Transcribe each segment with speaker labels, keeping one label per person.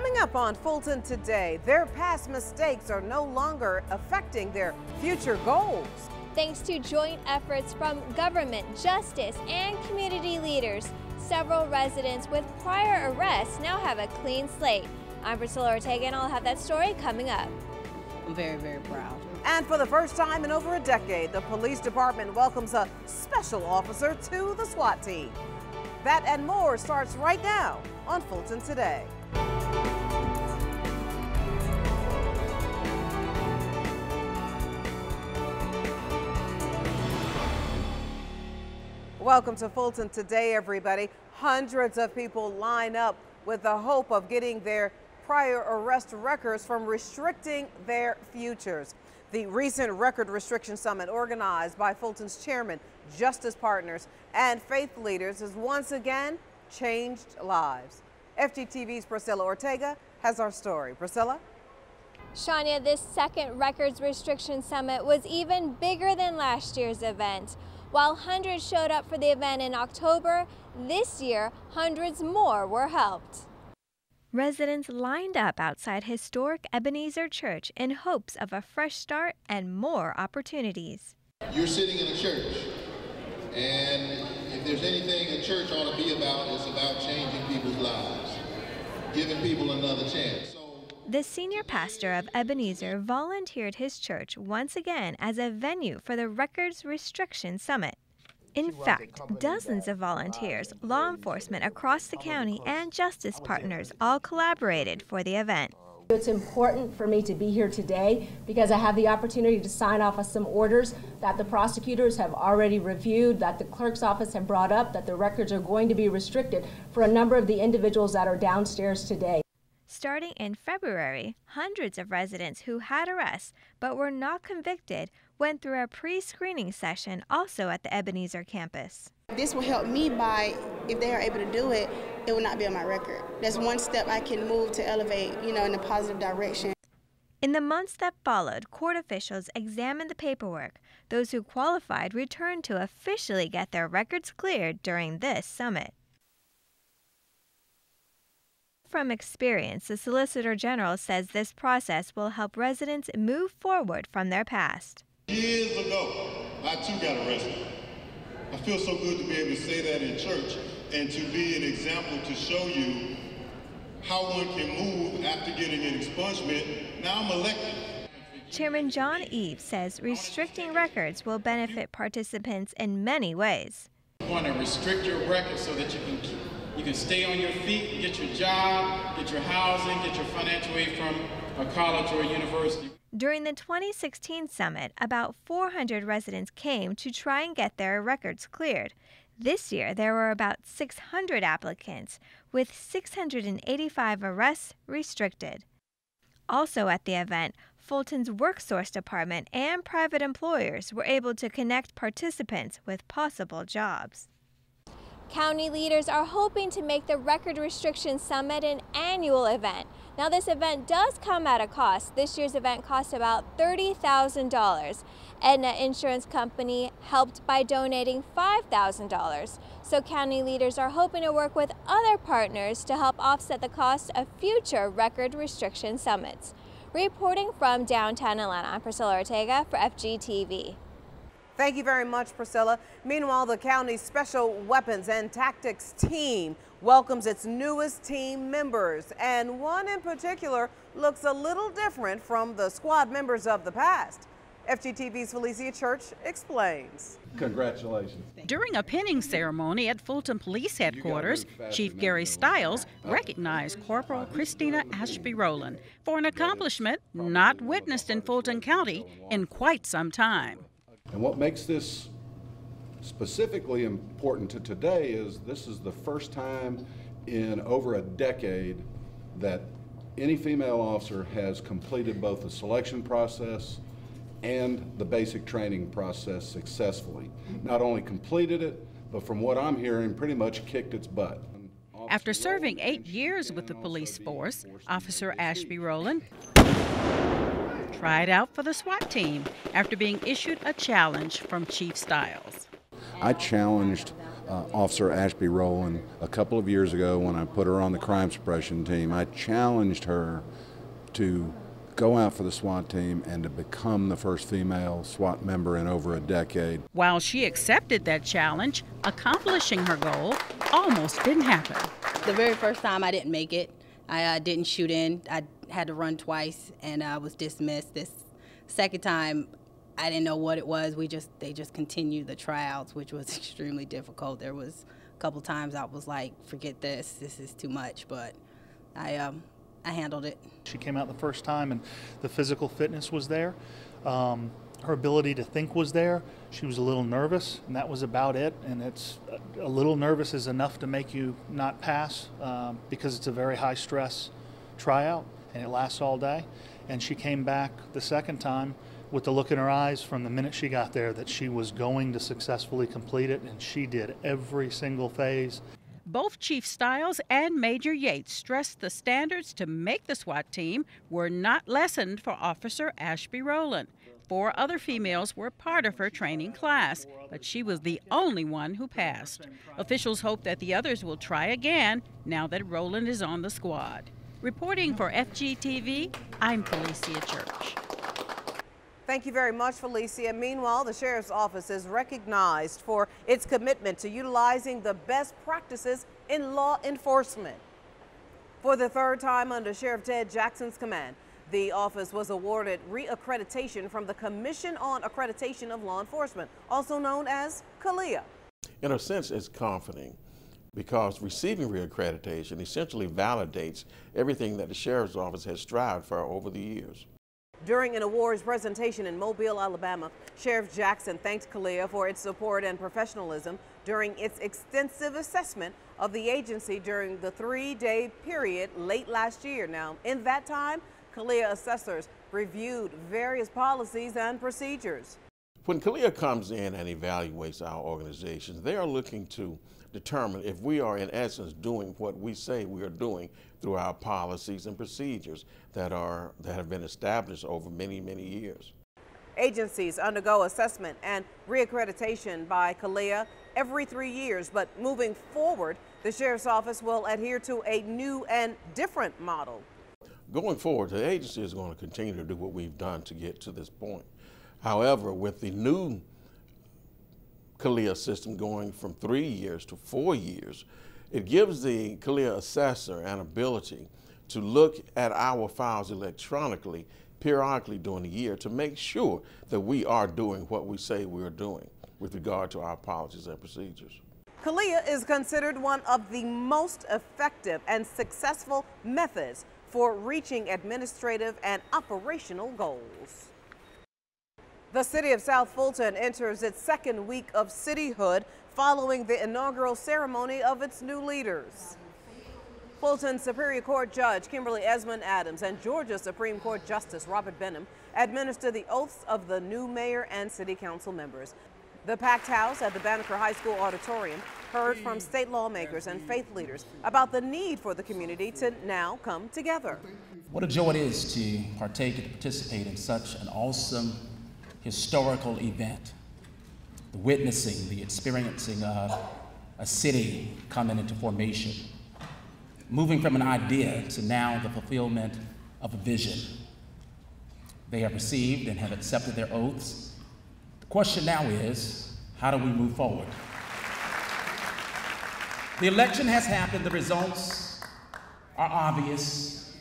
Speaker 1: Coming up on Fulton Today, their past mistakes are no longer affecting their future goals.
Speaker 2: Thanks to joint efforts from government, justice, and community leaders, several residents with prior arrests now have a clean slate. I'm Priscilla Ortega, and I'll have that story coming up.
Speaker 3: I'm very, very proud.
Speaker 1: And for the first time in over a decade, the police department welcomes a special officer to the SWAT team. That and more starts right now on Fulton Today. Welcome to Fulton Today, everybody. Hundreds of people line up with the hope of getting their prior arrest records from restricting their futures. The recent Record Restriction Summit, organized by Fulton's chairman, justice partners, and faith leaders, has once again changed lives. FGTV's Priscilla Ortega has our story. Priscilla?
Speaker 2: Shania, this second Records Restriction Summit was even bigger than last year's event. While hundreds showed up for the event in October, this year hundreds more were helped. Residents lined up outside historic Ebenezer Church in hopes of a fresh start and more opportunities.
Speaker 4: You're sitting in a church, and if there's anything a church ought to be about, it's about changing people's lives, giving people another chance.
Speaker 2: The senior pastor of Ebenezer volunteered his church once again as a venue for the Records Restriction Summit. In fact, dozens of volunteers, law enforcement across the county, and justice partners all collaborated for the event.
Speaker 5: It's important for me to be here today because I have the opportunity to sign off on some orders that the prosecutors have already reviewed, that the clerk's office have brought up, that the records are going to be restricted for a number of the individuals that are downstairs today.
Speaker 2: Starting in February, hundreds of residents who had arrests but were not convicted went through a pre-screening session also at the Ebenezer campus.
Speaker 6: This will help me by, if they are able to do it, it will not be on my record. That's one step I can move to elevate, in a positive direction.
Speaker 2: In the months that followed, court officials examined the paperwork. Those who qualified returned to officially get their records cleared during this summit. From experience, the Solicitor General says this process will help residents move forward from their past.
Speaker 4: Years ago, I too got arrested. I feel so good to be able to say that in church and to be an example to show you how one can move after getting an expungement. Now I'm elected.
Speaker 2: Chairman John Eves says restricting records will benefit participants in many ways.
Speaker 7: You want to restrict your record so that you can stay on your feet, get your job, get your housing, get your financial aid from a college or a university.
Speaker 2: During the 2016 summit, about 400 residents came to try and get their records cleared. This year, there were about 600 applicants, with 685 arrests restricted. Also at the event, Fulton's WorkSource department and private employers were able to connect participants with possible jobs. County leaders are hoping to make the Record Restriction Summit an annual event. Now, this event does come at a cost. This year's event cost about $30,000. Aetna Insurance Company helped by donating $5,000. So county leaders are hoping to work with other partners to help offset the cost of future Record Restriction Summits. Reporting from downtown Atlanta, I'm Priscilla Ortega for FGTV.
Speaker 1: Thank you very much, Priscilla. Meanwhile, the county's Special Weapons and Tactics team welcomes its newest team members, and one in particular looks a little different from the squad members of the past. FGTV's Felicia Church explains.
Speaker 8: Congratulations.
Speaker 9: During a pinning ceremony at Fulton Police Headquarters, Chief Gary Stiles recognized Corporal Christina Ashby Rowland for an accomplishment not witnessed in Fulton County in quite some time.
Speaker 8: And what makes this specifically important to today is this is the first time in over a decade that any female officer has completed both the selection process and the basic training process successfully. Not only completed it, but from what I'm hearing, pretty much kicked its butt.
Speaker 9: After serving 8 years with the police force, Officer Ashby Rowland tried out for the SWAT team after being issued a challenge from Chief Stiles.
Speaker 8: I challenged Officer Ashby Rowland a couple of years ago when I put her on the crime suppression team. I challenged her to go out for the SWAT team and to become the first female SWAT member in over a decade.
Speaker 9: While she accepted that challenge, accomplishing her goal almost didn't happen.
Speaker 3: The very first time I didn't make it. I didn't shoot in. I had to run twice and I was dismissed. This second time, I didn't know what it was. They just continued the tryouts, which was extremely difficult. There was a couple times I was like, forget this is too much, but I handled it.
Speaker 10: She came out the first time and the physical fitness was there. Her ability to think was there. She was a little nervous, and that was about it. And it's a little nervous is enough to make you not pass because it's a very high stress tryout and it lasts all day. And she came back the second time with the look in her eyes from the minute she got there that she was going to successfully complete it, and she did every single phase.
Speaker 9: Both Chief Stiles and Major Yates stressed the standards to make the SWAT team were not lessened for Officer Ashby Rowland. 4 other females were part of her training class, but she was the only one who passed. Officials hope that the others will try again now that Rowland is on the squad. Reporting for FGTV, I'm Felicia Church.
Speaker 1: Thank you very much, Felicia. Meanwhile, the Sheriff's Office is recognized for its commitment to utilizing the best practices in law enforcement. For the 3rd time under Sheriff Ted Jackson's command, the office was awarded reaccreditation from the Commission on Accreditation of Law Enforcement, also known as CALEA.
Speaker 11: In a sense, it's comforting because receiving reaccreditation essentially validates everything that the Sheriff's Office has strived for over the years.
Speaker 1: During an awards presentation in Mobile, Alabama, Sheriff Jackson thanked CALEA for its support and professionalism during its extensive assessment of the agency during the 3-day period late last year. Now, in that time, CALEA assessors reviewed various policies and procedures.
Speaker 11: When CALEA comes in and evaluates our organizations, they are looking to determine if we are in essence doing what we say we are doing through our policies and procedures that have been established over many, many years.
Speaker 1: Agencies undergo assessment and reaccreditation by CALEA every 3 years, but moving forward, the Sheriff's Office will adhere to a new and different model.
Speaker 11: Going forward, the agency is going to continue to do what we've done to get to this point. However, with the new CALEA system going from 3 years to 4 years, it gives the CALEA assessor an ability to look at our files electronically periodically during the year to make sure that we are doing what we say we are doing with regard to our policies and procedures.
Speaker 1: CALEA is considered one of the most effective and successful methods for reaching administrative and operational goals. The city of South Fulton enters its 2nd week of cityhood following the inaugural ceremony of its new leaders. Fulton Superior Court Judge Kimberly Esmond Adams and Georgia Supreme Court Justice Robert Benham administered the oaths of the new mayor and city council members. The packed house at the Banneker High School auditorium heard from state lawmakers and faith leaders about the need for the community to now come together.
Speaker 12: What a joy it is to partake and participate in such an awesome historical event. The witnessing, the experiencing of a city coming into formation, moving from an idea to now the fulfillment of a vision. They have received and have accepted their oaths. The question now is, how do we move forward? The election has happened, the results are obvious.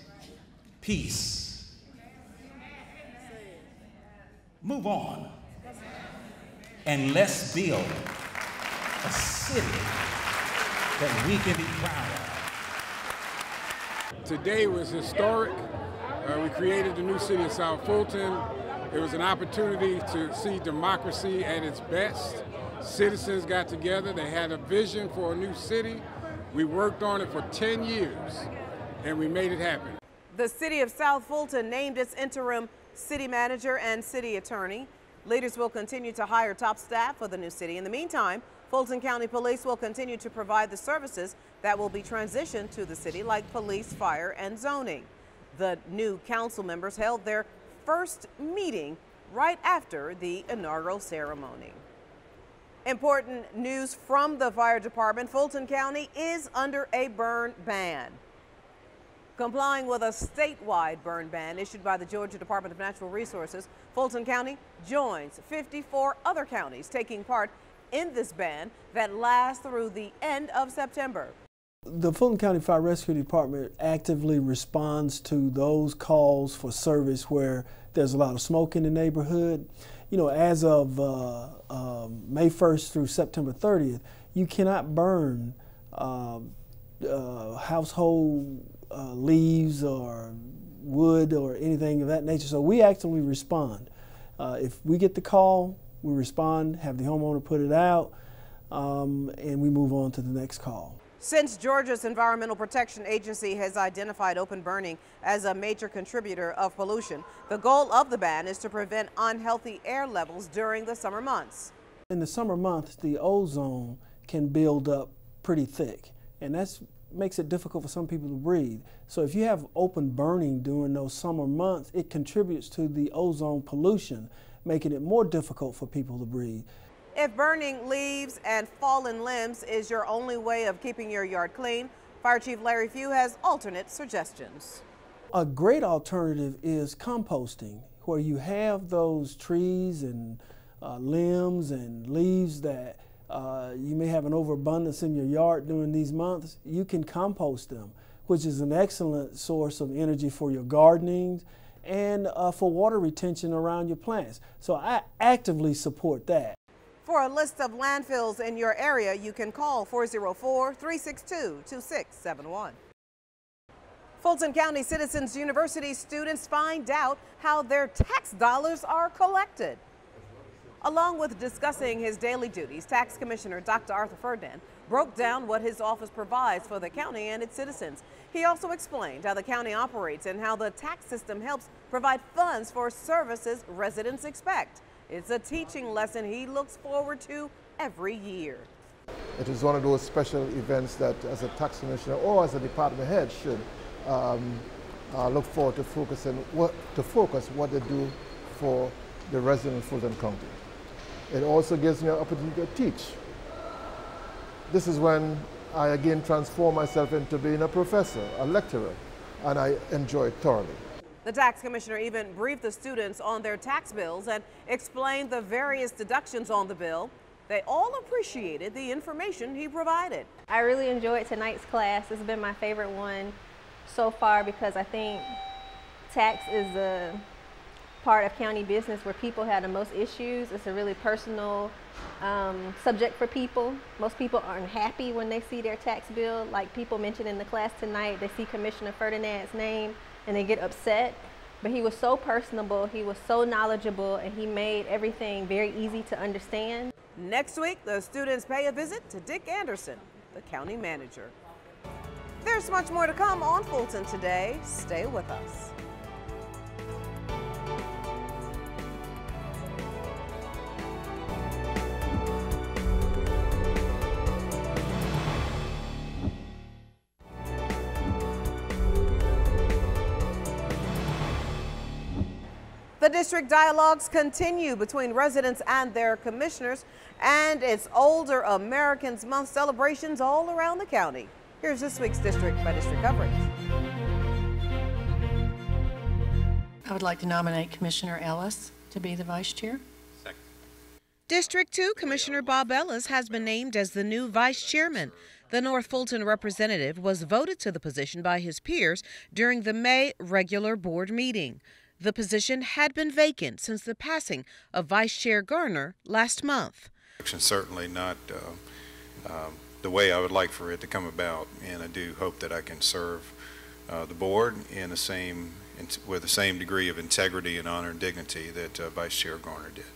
Speaker 12: Peace. Move on. And let's build a city that we can be proud of.
Speaker 13: Today was historic. We created the new city of South Fulton. It was an opportunity to see democracy at its best. Citizens got together, they had a vision for a new city. We worked on it for 10 years, and we made it happen.
Speaker 1: The city of South Fulton named its interim city manager and city attorney. Leaders will continue to hire top staff for the new city. In the meantime, Fulton County Police will continue to provide the services that will be transitioned to the city, like police, fire, and zoning. The new council members held their first meeting right after the inaugural ceremony. Important news from the fire department. Fulton County is under a burn ban. Complying with a statewide burn ban issued by the Georgia Department of Natural Resources, Fulton County joins 54 other counties taking part in this ban that lasts through the end of September.
Speaker 14: The Fulton County Fire Rescue Department actively responds to those calls for service where there's a lot of smoke in the neighborhood. You know, as of May 1st through September 30th, you cannot burn household leaves or wood or anything of that nature. So we actively respond. If we get the call, we respond, have the homeowner put it out, and we move on to the next call.
Speaker 1: Since Georgia's Environmental Protection Agency has identified open burning as a major contributor of pollution, the goal of the ban is to prevent unhealthy air levels during the summer months.
Speaker 14: In the summer months, the ozone can build up pretty thick, and that makes it difficult for some people to breathe. So if you have open burning during those summer months, it contributes to the ozone pollution, making it more difficult for people to breathe.
Speaker 1: If burning leaves and fallen limbs is your only way of keeping your yard clean, Fire Chief Larry Few has alternate suggestions.
Speaker 14: A great alternative is composting, where you have those trees and limbs and leaves that you may have an overabundance in your yard during these months. You can compost them, which is an excellent source of energy for your gardening and for water retention around your plants. So I actively support that.
Speaker 1: For a list of landfills in your area, you can call 404-362-2671. Fulton County Citizens University students find out how their tax dollars are collected. Along with discussing his daily duties, Tax Commissioner Dr. Arthur Ferdinand broke down what his office provides for the county and its citizens. He also explained how the county operates and how the tax system helps provide funds for services residents expect. It's a teaching lesson he looks forward to every year.
Speaker 15: It is one of those special events that as a tax commissioner or as a department head should look forward to focus what they do for the residents of Fulton County. It also gives me an opportunity to teach. This is when I again transform myself into being a professor, a lecturer, and I enjoy it thoroughly.
Speaker 1: The tax commissioner even briefed the students on their tax bills and explained the various deductions on the bill. They all appreciated the information he provided.
Speaker 16: I really enjoyed tonight's class. It's been my favorite one so far because I think tax is a part of county business where people have the most issues. It's a really personal subject for people. Most people aren't happy when they see their tax bill. Like people mentioned in the class tonight, they see Commissioner Ferdinand's name and they get upset. But he was so personable, he was so knowledgeable, and he made everything very easy to understand.
Speaker 1: Next week, the students pay a visit to Dick Anderson, the county manager. There's much more to come on Fulton Today. Stay with us. The district dialogues continue between residents and their commissioners, and it's Older Americans Month celebrations all around the county. Here's this week's District by District coverage.
Speaker 17: I would like to nominate Commissioner Ellis to be the vice chair.
Speaker 1: Second. District 2 Commissioner Bob Ellis has been named as the new vice chairman. The North Fulton representative was voted to the position by his peers during the May regular board meeting. The position had been vacant since the passing of Vice Chair Garner last month.
Speaker 18: Certainly not the way I would like for it to come about, and I do hope that I can serve the board in with the same degree of integrity and honor and dignity that Vice Chair Garner did.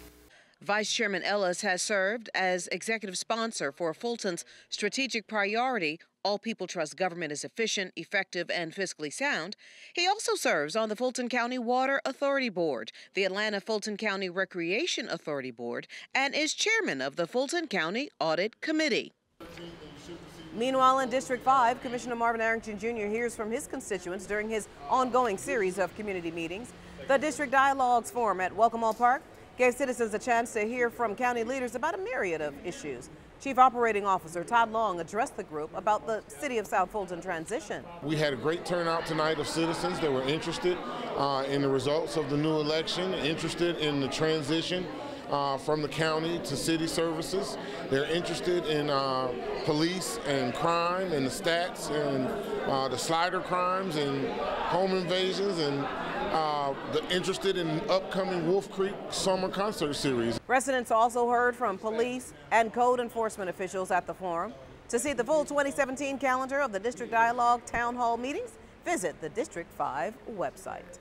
Speaker 1: Vice Chairman Ellis has served as executive sponsor for Fulton's strategic priority, All People Trust Government is Efficient, Effective, and Fiscally Sound. He also serves on the Fulton County Water Authority Board, the Atlanta Fulton County Recreation Authority Board, and is chairman of the Fulton County Audit Committee. Meanwhile, in District 5, Commissioner Marvin Arrington Jr. hears from his constituents during his ongoing series of community meetings. The District Dialogues Forum at Welcome All Park gave citizens a chance to hear from county leaders about a myriad of issues. Chief Operating Officer Todd Long addressed the group about the City of South Fulton transition.
Speaker 19: We had a great turnout tonight of citizens that were interested in the results of the new election, interested in the transition from the county to city services. They're interested in police and crime and the stats and the slider crimes and home invasions, and they're interested in upcoming Wolf Creek Summer Concert Series.
Speaker 1: Residents also heard from police and code enforcement officials at the forum. To see the full 2017 calendar of the District Dialogue Town Hall meetings, visit the District 5 website.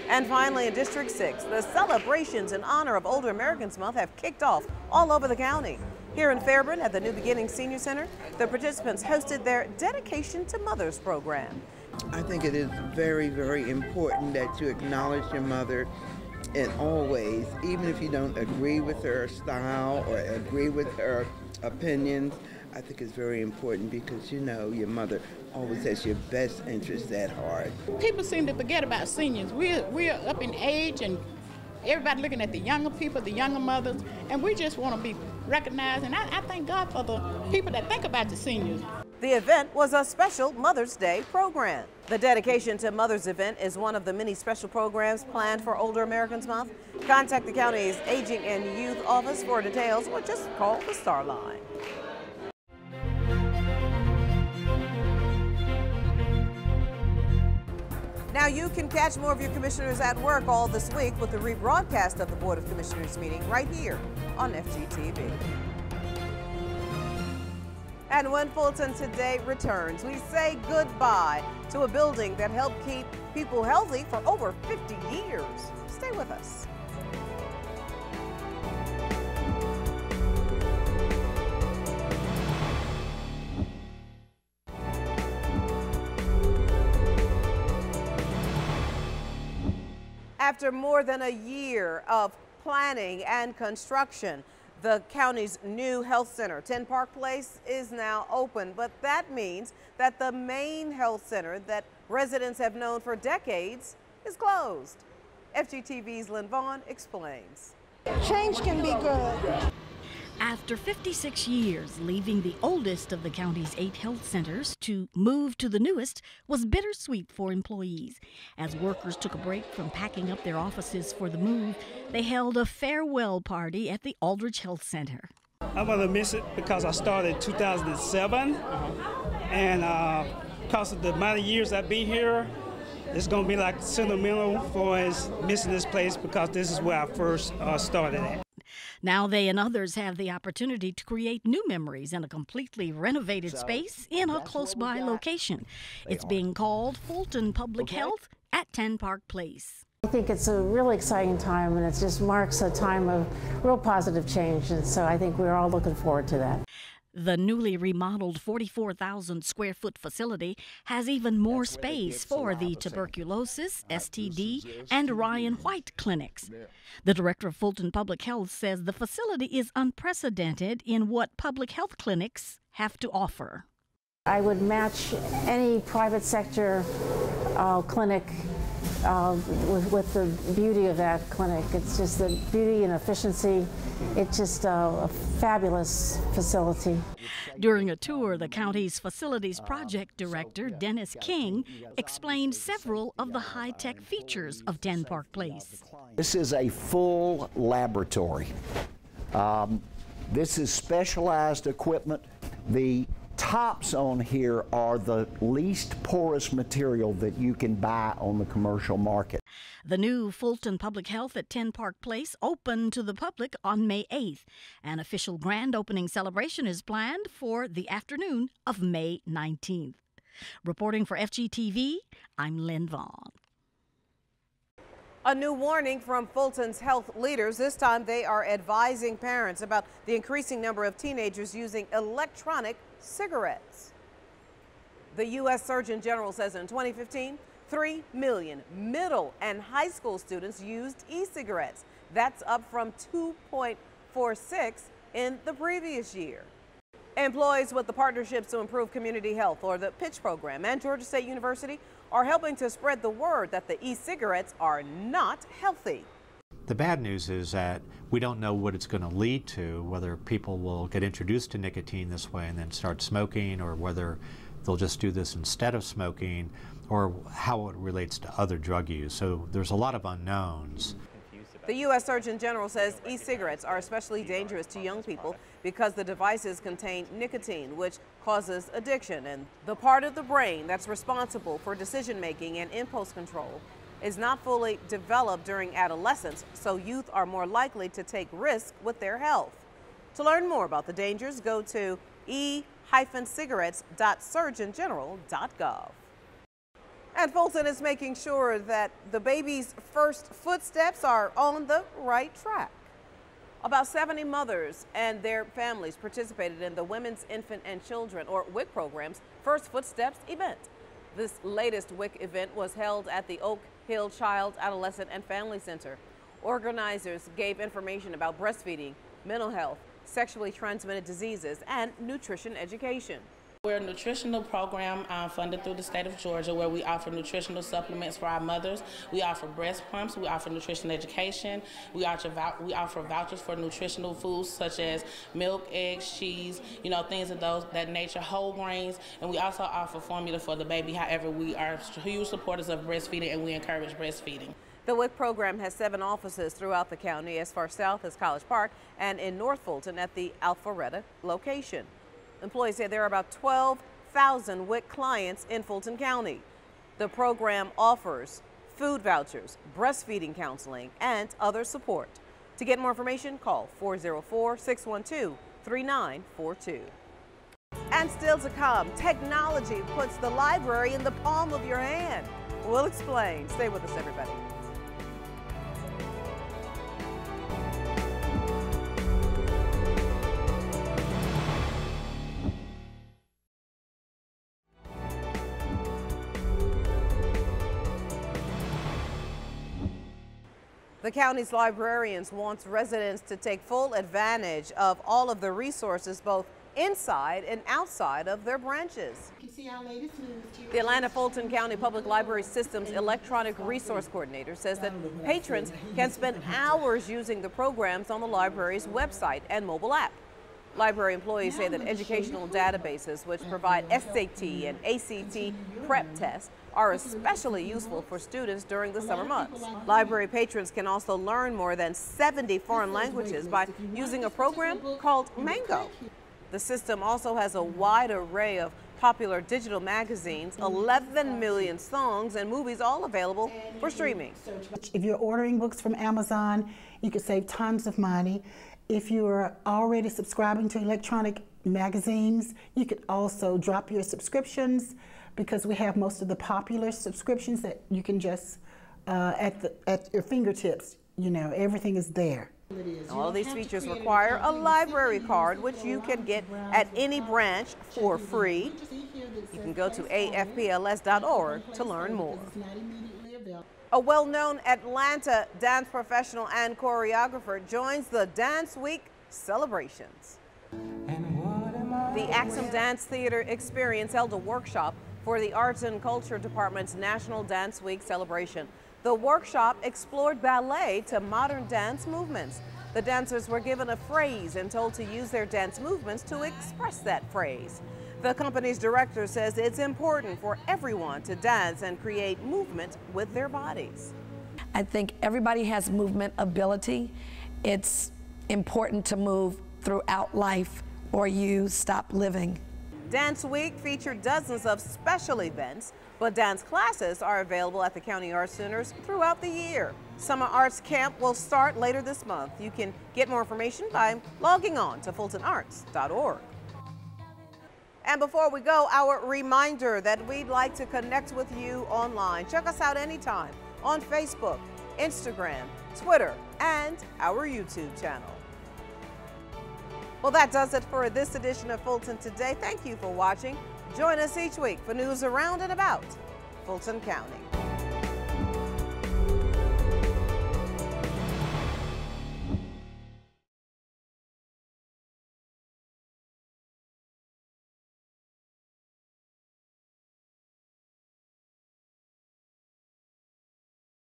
Speaker 1: And finally, in District 6, the celebrations in honor of Older Americans Month have kicked off all over the county. Here in Fairburn at the New Beginnings Senior Center, the participants hosted their Dedication to Mothers program.
Speaker 20: I think it is very, very important that you acknowledge your mother in all ways, even if you don't agree with her style or agree with her opinions. I think it's very important because you know your mother always has your best interest at heart.
Speaker 21: People seem to forget about seniors. We're up in age and everybody looking at the younger people, the younger mothers, and we just want to be recognized. And I thank God for the people that think about the seniors.
Speaker 1: The event was a special Mother's Day program. The Dedication to Mothers event is one of the many special programs planned for Older Americans Month. Contact the county's Aging and Youth Office for details or just call the Star Line. Now you can catch more of your commissioners at work all this week with the rebroadcast of the Board of Commissioners meeting right here on FGTV. And when Fulton Today returns, we say goodbye to a building that helped keep people healthy for over 50 years. Stay with us. After more than a year of planning and construction, the county's new health center, 10 Park Place, is now open, but that means that the main health center that residents have known for decades is closed. FGTV's Lynn Vaughn explains.
Speaker 22: Change can be good.
Speaker 23: After 56 years leaving the oldest of the county's 8 health centers to move to the newest was bittersweet for employees. As workers took a break from packing up their offices for the move, they held a farewell party at the Aldridge Health Center.
Speaker 24: I'm going to miss it because I started in 2007, and because of the amount of years I've been here, it's going to be like sentimental for us missing this place because this is where I first started at.
Speaker 23: Now they and others have the opportunity to create new memories in a completely renovated space in a close-by location. It's being called Fulton Public Health at 10 Park Place.
Speaker 25: I think it's a really exciting time, and it just marks a time of real positive change, and so I think we're all looking forward to that.
Speaker 23: The newly remodeled 44,000 square foot facility has even more space for the tuberculosis, STD, and Ryan White clinics. The director of Fulton Public Health says the facility is unprecedented in what public health clinics have to offer.
Speaker 25: I would match any private sector clinic with the beauty of that clinic. It's just the beauty and efficiency. It's just a fabulous facility.
Speaker 23: During a tour, the county's facilities project director, Dennis King, explained several of the high-tech features of 10 Park Place.
Speaker 26: This is a full laboratory. This is specialized equipment. The tops on here are the least porous material that you can buy on the commercial market.
Speaker 23: The new Fulton Public Health at 10 Park Place opened to the public on May 8th. An official grand opening celebration is planned for the afternoon of May 19th. Reporting for FGTV, I'm Lynn Vaughn.
Speaker 1: A new warning from Fulton's health leaders. This time they are advising parents about the increasing number of teenagers using electronic cigarettes. The U.S. Surgeon General says in 2015, 3 million middle and high school students used e-cigarettes. That's up from 2.46 in the previous year. Employees with the Partnerships to Improve Community Health, or the PITCH program, and Georgia State University are helping to spread the word that the e-cigarettes are not healthy.
Speaker 2: The bad news is that we don't know what it's going to lead to, whether people will get introduced to nicotine this way and then start smoking, or whether they'll just do this instead of smoking, or how it relates to other drug use. So there's a lot of unknowns.
Speaker 1: The U.S. Surgeon General says e-cigarettes are especially dangerous to young people because the devices contain nicotine, which causes addiction, and the part of the brain that's responsible for decision-making and impulse control is not fully developed during adolescence, so youth are more likely to take risks with their health. To learn more about the dangers, go to e-cigarettes.surgeongeneral.gov. And Fulton is making sure that the baby's first footsteps are on the right track. About 70 mothers and their families participated in the Women's, Infant, and Children, or WIC program's First Footsteps event. This latest WIC event was held at the Oak Hill Child, Adolescent, and Family Center. Organizers gave information about breastfeeding, mental health, sexually transmitted diseases, and nutrition education.
Speaker 4: We're a nutritional program funded through the state of Georgia, where we offer nutritional supplements for our mothers. We offer breast pumps. We offer nutrition education. We offer vouchers for nutritional foods such as milk, eggs, cheese, things of that nature, whole grains. And we also offer formula for the baby. However, we are huge supporters of breastfeeding, and we encourage breastfeeding.
Speaker 1: The WIC program has 7 offices throughout the county, as far south as College Park and in North Fulton at the Alpharetta location. Employees say there are about 12,000 WIC clients in Fulton County. The program offers food vouchers, breastfeeding counseling, and other support. To get more information, call 404-612-3942. And still to come, technology puts the library in the palm of your hand. We'll explain. Stay with us, everybody. The county's librarians want residents to take full advantage of all of the resources, both inside and outside of their branches. The Atlanta Fulton County Public Library System's electronic resource coordinator says that patrons can spend hours using the programs on the library's website and mobile app. Library employees say that educational databases, which provide SAT and ACT prep tests, are especially useful for students during the summer months. Library patrons can also learn more than 70 foreign languages by using a program called Mango. The system also has a wide array of popular digital magazines, 11 million songs, and movies, all available for streaming.
Speaker 5: If you're ordering books from Amazon, you could save tons of money. If you're already subscribing to electronic magazines, you could also drop your subscriptions, because we have most of the popular subscriptions that you can just, at your fingertips, everything is there.
Speaker 1: All of these features require a library card, which you can get at any branch for free. You can go to afpls.org to learn more. A well-known Atlanta dance professional and choreographer joins the Dance Week celebrations. The Axum Dance Theater Experience held a workshop for the Arts and Culture Department's National Dance Week celebration. The workshop explored ballet to modern dance movements. The dancers were given a phrase and told to use their dance movements to express that phrase. The company's director says it's important for everyone to dance and create movement with their bodies.
Speaker 6: I think everybody has movement ability. It's important to move throughout life or you stop living.
Speaker 1: Dance Week featured dozens of special events, but dance classes are available at the county arts centers throughout the year. Summer Arts Camp will start later this month. You can get more information by logging on to fultonarts.org. And before we go, our reminder that we'd like to connect with you online. Check us out anytime on Facebook, Instagram, Twitter, and our YouTube channel. Well, that does it for this edition of Fulton Today. Thank you for watching. Join us each week for news around and about Fulton County.